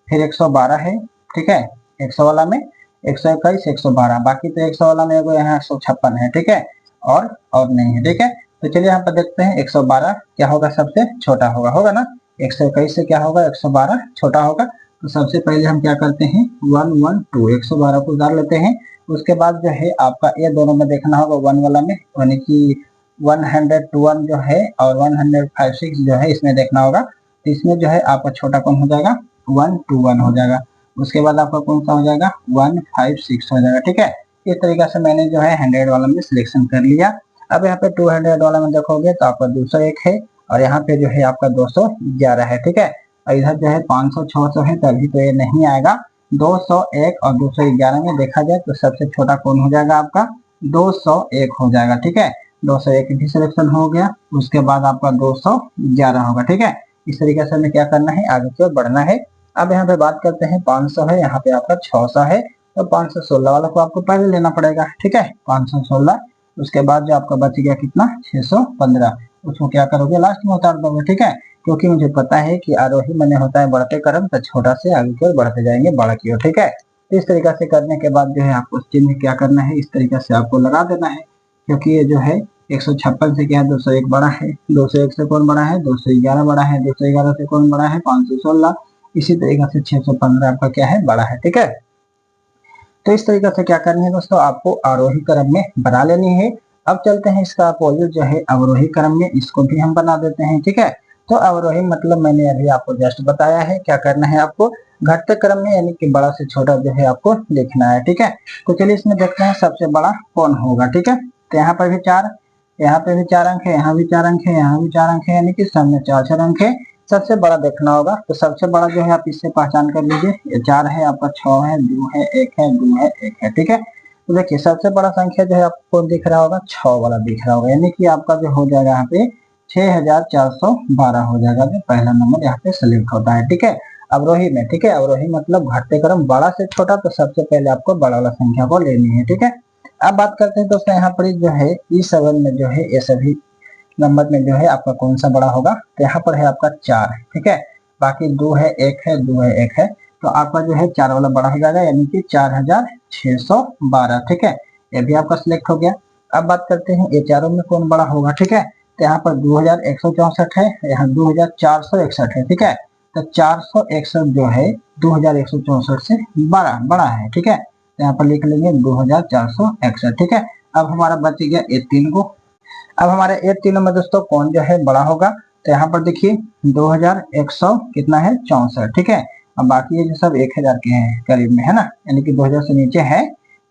फिर 112 है, ठीक है, 100 वाला में 121, 112, बाकी तो 100 वाला मेरे को यहाँ 156 है, ठीक है, और नहीं है, ठीक है। तो चलिए यहाँ पर देखते हैं 112 क्या होगा, सबसे छोटा होगा ना। 121 से क्या होगा, 112 छोटा होगा। तो सबसे पहले हम क्या करते हैं 112, 112 को उतार लेते हैं। उसके बाद जो है आपका ये दोनों में देखना होगा, 1 वाला में, यानी कि 101 जो है और 156 जो है इसमें देखना होगा। तो इसमें जो है आपका छोटा कौन हो जाएगा, 121 हो जाएगा। उसके बाद आपका कौन सा हो जाएगा, 156 हो जाएगा, ठीक है। इस तरीके से मैंने जो है 100 वाला में सिलेक्शन कर लिया। अब यहाँ पे 200 वाला में देखोगे तो आपका 201 है, और यहाँ पे जो है आपका 211 है, ठीक है। और इधर जो है 500, 600 है, तभी तो ये नहीं आएगा। 201 और 211 में देखा जाए तो सबसे छोटा कौन हो जाएगा, आपका 201 हो जाएगा, ठीक है। 201 भी सिलेक्शन हो गया। उसके बाद आपका 211 होगा, ठीक है। इस तरीके से हमें क्या करना है, आगे की ओर बढ़ना है। अब यहाँ पे बात करते हैं 500 है, यहाँ पे आपका 600 है, तो 516 वाला को आपको पहले लेना पड़ेगा, ठीक है, 516। उसके बाद जो आपका बच गया कितना, 615, उसको क्या करोगे, लास्ट में उतार दोगे, ठीक है। क्योंकि मुझे पता है कि आरोही मैंने होता है बढ़ते क्रम, तो छोटा से आगे की ओर बढ़ते जाएंगे, बड़ा की ओर, ठीक है। तो इस तरीके से करने के बाद जो है आपको चिन्ह क्या करना है, इस तरीके से आपको लगा देना है। क्योंकि ये जो है 156 से क्या है, 201 बड़ा है, 201 से कौन बड़ा है, 211 बड़ा है, 211 से कौन बड़ा है, 516। इसी तरीके से 615 आपका क्या है, बड़ा है, ठीक है। तो इस तरीके से क्या करनी है दोस्तों, आपको आरोही क्रम में बना लेनी है। अब चलते हैं इसका अपोजिट जो है अवरोही क्रम में, इसको भी हम बना देते हैं, ठीक है। तो अवरोही मतलब मैंने अभी आपको जस्ट बताया है, क्या करना है आपको, घटते क्रम में, यानी कि बड़ा से छोटा जो है आपको लिखना है, ठीक है। तो चलिए इसमें देखते हैं सबसे बड़ा कौन होगा, ठीक है। तो यहाँ पर भी 4, यहाँ पे भी 4 अंक है, यहाँ भी 4 अंक है, यहाँ भी 4 अंक है, यानी कि सब में 4 अंक है। सबसे बड़ा देखना होगा, तो सबसे बड़ा जो है आप इससे पहचान कर लीजिए, ये 4 है, आपका 6 है, 2 है, 1 है, 2 है, 1 है, ठीक है। तो देखिए सबसे बड़ा संख्या जो है आपको दिख रहा होगा, 6 वाला दिख रहा होगा, यानी कि आपका जो हो जाएगा यहाँ पे 6412 हो जाएगा, जो पहला नंबर यहाँ पे सिलेक्ट होता है, ठीक है, अवरोही में, ठीक है। अवरोही मतलब घटते क्रम, बड़ा से छोटा, तो सबसे पहले आपको बड़ा वाला संख्या को लेनी है, ठीक है। अब बात करते हैं दोस्तों यहाँ पर जो है E7 में जो है ये सभी नंबर में जो है आपका कौन सा बड़ा होगा, तो यहाँ पर है आपका 4, ठीक है, बाकी 2 है, 1 है, 2 है, 1 है, तो आपका जो है 4 वाला बड़ा हो जाएगा, यानी कि 4612, ठीक है, ये भी आपका सिलेक्ट हो गया। अब बात करते हैं ये चारों में कौन बड़ा होगा, ठीक है। तो यहाँ पर 2164 है, यहाँ 2461 है, ठीक है। तो 461 जो है 2164 से बड़ा है, ठीक है। तो यहाँ पर लिख लेंगे 2461, ठीक है। अब हमारा बच गया ये 3 को। अब हमारे ये तीनों में दोस्तों कौन जो है बड़ा होगा, तो यहाँ पर देखिए 2100 कितना है, 64, ठीक है। अब बाकी ये जो सब 1000 के हैं करीब में, है ना, यानी कि 2000 से नीचे है,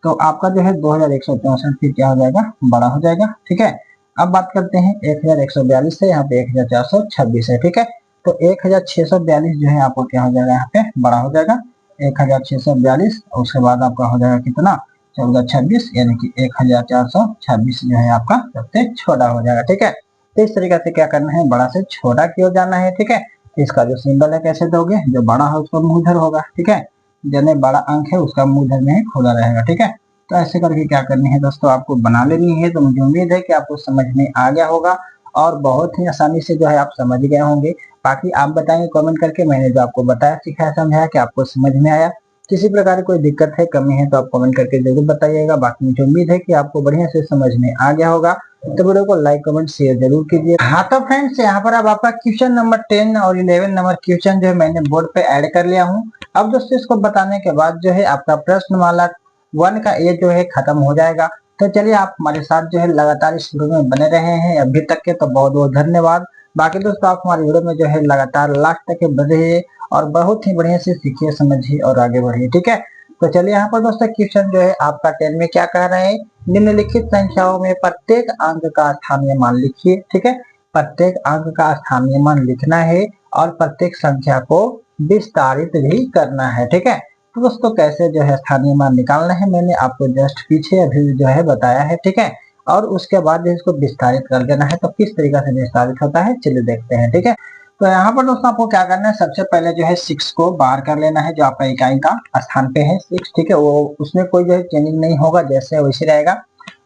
तो आपका जो है 2164 फिर क्या हो जाएगा, बड़ा हो जाएगा, ठीक है। अब बात करते हैं 1142 से, यहाँ पे 1426 है, ठीक है। तो 1642 जो है आपको क्या हो जाएगा, यहाँ पे बड़ा हो जाएगा 1642। उसके बाद आपका हो जाएगा कितना, 1426, यानी कि 1426 जो है आपका सबसे छोटा हो जाएगा, ठीक है। तो इस तरीके से क्या करना है, बड़ा से छोटा की ओर जाना है, ठीक है। इसका जो सिंबल है कैसे दोगे, जो बड़ा है उसका मुंह इधर होगा, ठीक है, जितने बड़ा अंक है उसका मुंह इधर में खुला रहेगा, ठीक है। तो ऐसे करके क्या करनी है दोस्तों, आपको बना लेनी है। तो मुझे उम्मीद है कि आपको समझ में आ गया होगा और बहुत ही आसानी से जो है आप समझ गए होंगे। बाकी आप बताएंगे कमेंट करके, मैंने जो आपको बताया, सिखाया, समझाया, कि आपको समझ में आया। किसी प्रकार की कोई दिक्कत है, कमी है, तो आप कमेंट करके जरूर बताइएगा। बाकी मुझे उम्मीद है कि आपको बढ़िया से समझ में आ गया होगा। तो वीडियो को लाइक, कमेंट, शेयर जरूर कीजिए। हाँ तो फ्रेंड्स, यहाँ पर अब आपका क्वेश्चन नंबर 10 और 11 नंबर क्वेश्चन जो है मैंने बोर्ड पे ऐड कर लिया हूँ। अब दोस्तों इसको बताने के बाद जो है आपका प्रश्नमाला 1 का ये जो है खत्म हो जाएगा। तो चलिए आप हमारे साथ जो है लगातार इस वीडियो में बने रहे हैं अभी तक के, तो बहुत बहुत धन्यवाद। बाकी दोस्तों आप हमारे वीडियो में जो है लगातार लास्ट तक बने रहिए और बहुत ही बढ़िया से सीखिए, समझिए और आगे बढ़िए, ठीक है। तो चलिए यहाँ पर दोस्तों क्वेश्चन जो है आपका 10 में क्या कह रहे हैं, निम्नलिखित संख्याओं में प्रत्येक अंक का स्थानीय मान लिखिए, ठीक है। प्रत्येक अंक का स्थानीय मान लिखना है और प्रत्येक संख्या को विस्तारित भी करना है, ठीक है। तो दोस्तों कैसे जो है स्थानीय मान निकालना है, मैंने आपको जस्ट पीछे अभी जो है बताया है, ठीक है। और उसके बाद जो इसको विस्तारित कर देना है, तो किस तरीके से विस्तारित होता है चलिए देखते हैं, ठीक है। तो यहाँ पर दोस्तों आपको क्या करना है, सबसे पहले जो है 6 को बाहर कर लेना है, जो आपका इकाई का स्थान पे है 6, ठीक है। वो उसमें कोई जो है चेंजिंग नहीं होगा, जैसे वैसे रहेगा।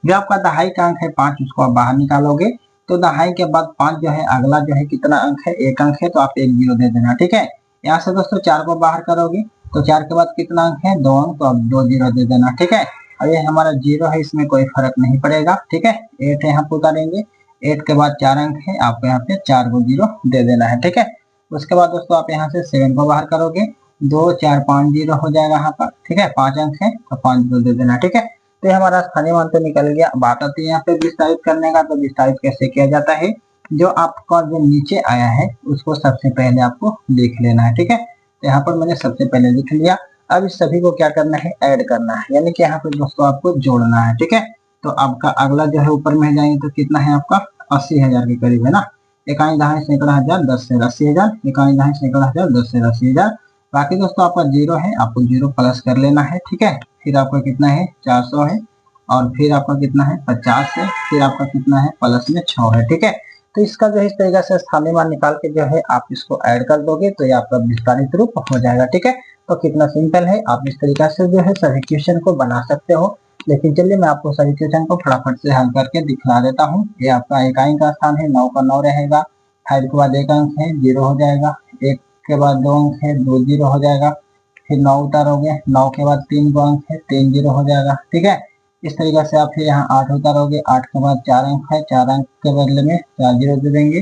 जो आपका दहाई का अंक है 5, उसको आप बाहर निकालोगे, तो दहाई के बाद 5 जो है अगला जो है कितना अंक है, 1 अंक है, तो आप 1 0 दे देना, ठीक है। यहाँ से दोस्तों 4 को बाहर करोगे तो 4 के बाद कितना अंक है, 2 अंक, तो अब 2 जीरो दे देना। ठीक है, और ये हमारा 0 है, इसमें कोई फर्क नहीं पड़ेगा। ठीक है, 8 यहाँ पे उतारेंगे, 8 के बाद 4 अंक है, आपको यहाँ पे 4 को 0 दे देना है। ठीक है, उसके बाद दोस्तों आप यहाँ से 7 को बाहर करोगे, 2 4 5 0 हो जाएगा यहाँ पर। ठीक है, 5 अंक है तो 5 को दे देना। ठीक है, तो ये हमारा स्थानीय मान तो निकल गया। बात आती है यहाँ पे विस्तारित करने का, तो विस्तारित कैसे किया जाता है, जो आपका जो नीचे आया है उसको सबसे पहले आपको लिख लेना है। ठीक है, तो यहाँ पर मैंने सबसे पहले लिख लिया। अब इस सभी को क्या करना है, ऐड करना है, यानी कि यहाँ पे दोस्तों आपको जोड़ना है। ठीक है, तो आपका अगला जो है ऊपर में जाएंगे तो कितना है आपका 80,000 के करीब है ना। इकाई दहाई सैकड़ा हजार 10 से 80,000, इकाई दहाई सैकड़ा हजार 10 से 80,000। बाकी दोस्तों आपका 0 है, आपको 0 प्लस कर लेना है। ठीक है, फिर आपका कितना है 400 है, और फिर आपका कितना है 50 है, फिर आपका कितना है प्लस में 6 है। ठीक है, तो इसका जो है इस तरीके से स्थानीय मान निकाल के जो है आप इसको ऐड कर दोगे तो ये आपका विस्तारित रूप हो जाएगा। ठीक है, तो कितना सिंपल है, आप इस तरीके से जो है सभी क्वेश्चन को बना सकते हो। लेकिन चलिए मैं आपको सभी क्वेश्चन को फटाफट से हल करके दिखला देता हूँ। ये आपका इकाई का स्थान है, 9 का 9 रहेगा, 5 के बाद 1 अंक है 0 हो जाएगा, 1 के बाद 2 अंक है 2 0 हो जाएगा, फिर 9 उतारोगे, 9 के बाद 3 अंक है 3 0 हो जाएगा। ठीक है, इस तरीके से आप फिर यहाँ 8 उतारोगे, 8 के बाद 4 अंक है, 4 अंक के बदले में 4 0 दे देंगे।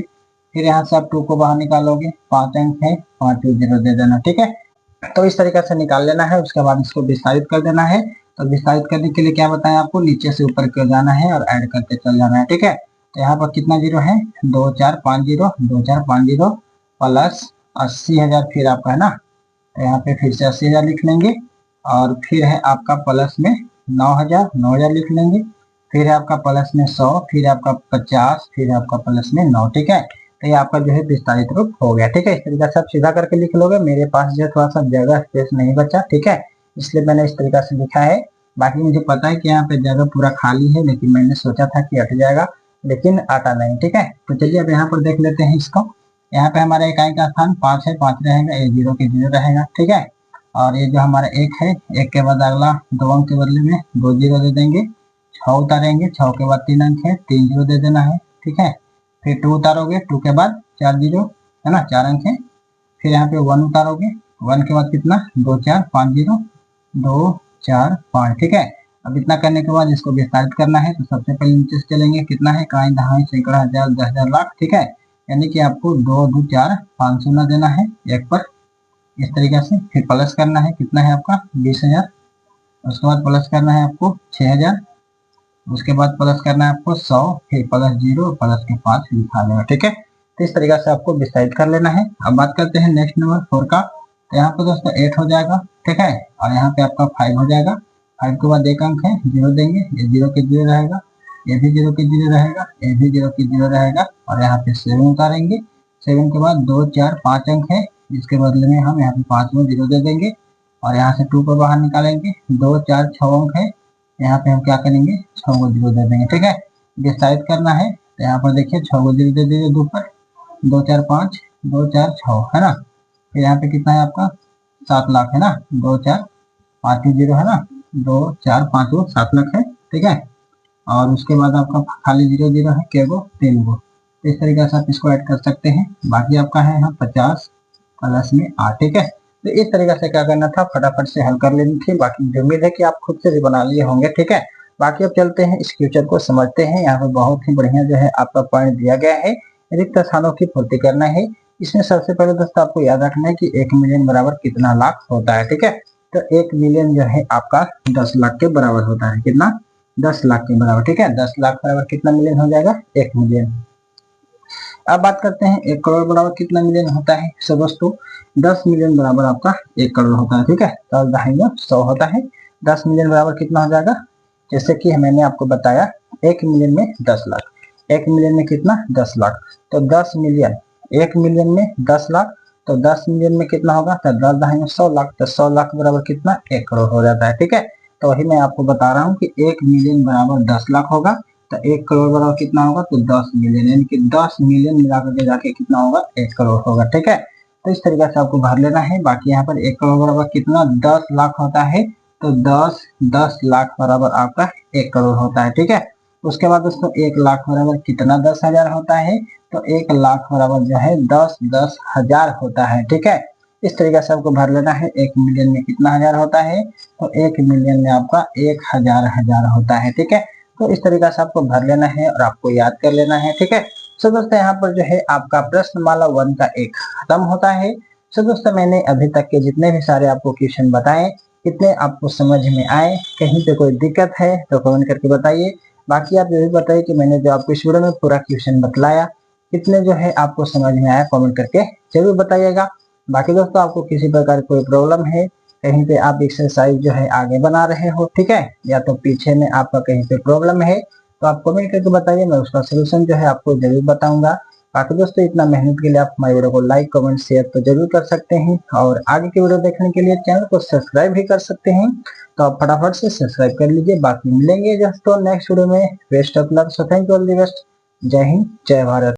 फिर यहाँ से आप 2 को बाहर निकालोगे, 5 अंक है, 5 0 दे देना। ठीक है, तो इस तरीके से निकाल लेना है। उसके बाद इसको विस्तारित कर देना है। तो विस्तारित करने के लिए क्या बताएं आपको, नीचे से ऊपर क्यों जाना है और ऐड करके चल जाना है। ठीक है, तो यहाँ पर कितना 0 है, 2 4 5 0, 2 4 5 0 प्लस 80,000 फिर आपका है ना, तो यहाँ पे फिर से 80,000 लिख लेंगे, और फिर है आपका प्लस में 9,000, 9,000 लिख लेंगे, फिर है आपका प्लस में 100, फिर आपका 50, फिर आपका प्लस में 9। ठीक है, तो ये आपका जो है विस्तारित रूप हो गया। ठीक है, इस तरीके से आप सीधा करके लिख लोगे। मेरे पास जो थोड़ा सा जगह स्पेस नहीं बचा, ठीक है, इसलिए मैंने इस तरीके से लिखा है। बाकी मुझे पता है कि यहाँ पे जगह पूरा खाली है, लेकिन मैंने सोचा था कि हट जाएगा, लेकिन आटा नहीं। ठीक है, तो चलिए अब यहाँ पर देख लेते हैं इसको। यहाँ पे हमारे इकाई का स्थान 5 है, 5 रहेगा, ये 0 के 0 रहेगा। ठीक है, और ये जो हमारा 1 है, 1 के बाद अगला 2 अंक के बदले में 2 0 दे देंगे, 6 उतारेंगे, 6 के बाद 3 अंक है, 3 0 दे देना है। ठीक है, फिर 2 उतारोगे, 2 के बाद 4 0 है ना, 4 अंक है, फिर यहाँ पे 1 उतारोगे, 1 के बाद कितना 2 4 5 0, 2 4 5। ठीक है, अब इतना करने के बाद इसको विस्तारित करना है, तो सबसे पहले नीचे से चलेंगे, कितना है इकाई दहाई सैकड़ा हजार 10,000 लाख। ठीक है, यानी कि आपको 2 2 4 5 शून्य देना है एक पर, इस तरीके से। फिर प्लस करना है, कितना है आपका 20,000, उसके बाद प्लस करना है आपको 6,000, उसके बाद प्लस करना है आपको 100, फिर प्लस 0 प्लस के 5 लिखा जाएगा। ठीक है, तो इस तरीके से आपको विस्तारित कर लेना है। अब बात करते हैं नेक्स्ट नंबर 4 का। तो यहाँ पे दोस्तों 8 हो जाएगा। ठीक है, और यहाँ पे आपका 5 हो जाएगा, 5 के बाद 1 अंक है 0 देंगे, ये 0 के 0 रहेगा, ये भी 0 के 0 रहेगा, ये भी 0 के 0 रहेगा, और यहाँ पे 7 उतारेंगे, 7 के बाद 2 4 5 अंक है, इसके बदले में हम यहाँ पे 5 में 0 दे देंगे, और यहाँ से 2 को बाहर निकालेंगे, 2 4 6 अंक है, यहाँ पे हम क्या करेंगे 6 को 0 दे देंगे। ठीक है, विस्तारित करना है, तो यहाँ पर देखिए 6 को 0 दे दीजिए 2 पर, 2 4 5, 2 4 6 है ना, फिर यहाँ पे कितना है आपका 7 लाख है ना, 2 4 5 0 है ना, 2 4 5 वो 7 लाख है। ठीक है, और उसके बाद आपका खाली 0 0 है, के गो 3 गो, तो इस तरीके से आप इसको ऐड कर सकते हैं। बाकी आपका है यहाँ 50 प्लस में 8। ठीक है, तो इस तरीके से क्या करना था, फटाफट से हल कर लेनी थी। बाकी मुझे उम्मीद है कि आप खुद से भी बना लिए होंगे। ठीक है, बाकी अब चलते हैं इस क्वेश्चन को समझते हैं। यहाँ पे बहुत ही बढ़िया जो है आपका पॉइंट दिया गया है, रिक्त स्थानों की पूर्ति करना है। इसमें सबसे पहले दोस्तों आपको याद रखना है कि 1 मिलियन बराबर कितना लाख होता है। ठीक है, तो 1 मिलियन जो है आपका 10 लाख के बराबर होता है। कितना 10 लाख के बराबर। ठीक है, 10 लाख बराबर कितना मिलियन हो जाएगा 1 मिलियन। अब बात करते हैं 1 करोड़ बराबर कितना मिलियन होता है। सो दोस्तों 10 मिलियन बराबर आपका 1 करोड़ होता है। ठीक है, 10 दहाई 100 होता है, 10 मिलियन बराबर कितना हो जाएगा, जैसे कि मैंने आपको बताया 1 मिलियन में 10 लाख, 1 मिलियन में कितना 10 लाख, तो 10 मिलियन 1 मिलियन में 10 लाख, तो 10 मिलियन में कितना होगा, तो 10 दहाई 100 लाख, तो 100 लाख बराबर कितना 1 करोड़ हो जाता है। ठीक है, तो वही मैं आपको बता रहा हूँ कि 1 मिलियन बराबर 10 लाख होगा, तो 1 करोड़ बराबर कितना होगा, तो 10 मिलियन, यानी कि 10 मिलियन मिलाकर के जाके कितना होगा 1 करोड़ होगा। ठीक है, तो इस तरीके से आपको भर लेना है। बाकी यहाँ पर 1 करोड़ बराबर कितना 10 लाख होता है, तो 10 लाख बराबर आपका 1 करोड़ होता है। ठीक है, उसके बाद दोस्तों 1 लाख बराबर कितना 10,000 होता है, तो 1 लाख बराबर जो है 10 10,000 होता है। ठीक है, इस तरीके से आपको भर लेना है। 1 मिलियन में कितना हजार होता है, तो 1 मिलियन में आपका 1000 होता है। ठीक है, तो इस तरीके से आपको भर लेना है और आपको याद कर लेना है। ठीक है, सो दोस्तों यहाँ पर जो है आपका प्रश्नमाला 1 का एक खत्म होता है। सो दोस्तों मैंने अभी तक के जितने भी सारे आपको क्वेश्चन बताए, कितने आपको समझ में आए, कहीं पे कोई दिक्कत है तो कमेंट करके बताइए। बाकी आप ये भी बताइए कि मैंने जो आपको इस वीडियो में पूरा क्वेश्चन बतलाया, कितने जो है आपको समझ में आया, कमेंट करके जरूर बताइएगा। बाकी दोस्तों आपको किसी प्रकार कोई प्रॉब्लम है, कहीं पे आप एक्सरसाइज जो है आगे बना रहे हो, ठीक है, या तो पीछे में आपका कहीं पे प्रॉब्लम है, तो आप कमेंट करके बताइए, मैं उसका सोल्यूशन जो है आपको जरूर बताऊंगा। बाकी दोस्तों इतना मेहनत के लिए आप हमारे वीडियो को लाइक कमेंट शेयर तो जरूर कर सकते हैं, और आगे की वीडियो देखने के लिए चैनल को सब्सक्राइब भी कर सकते हैं। तो आप फटाफट से सब्सक्राइब कर लीजिए। बाकी मिलेंगे दोस्तों नेक्स्ट वीडियो में। Best of luck, so thank you, all the best. जय हिंद, जय भारत।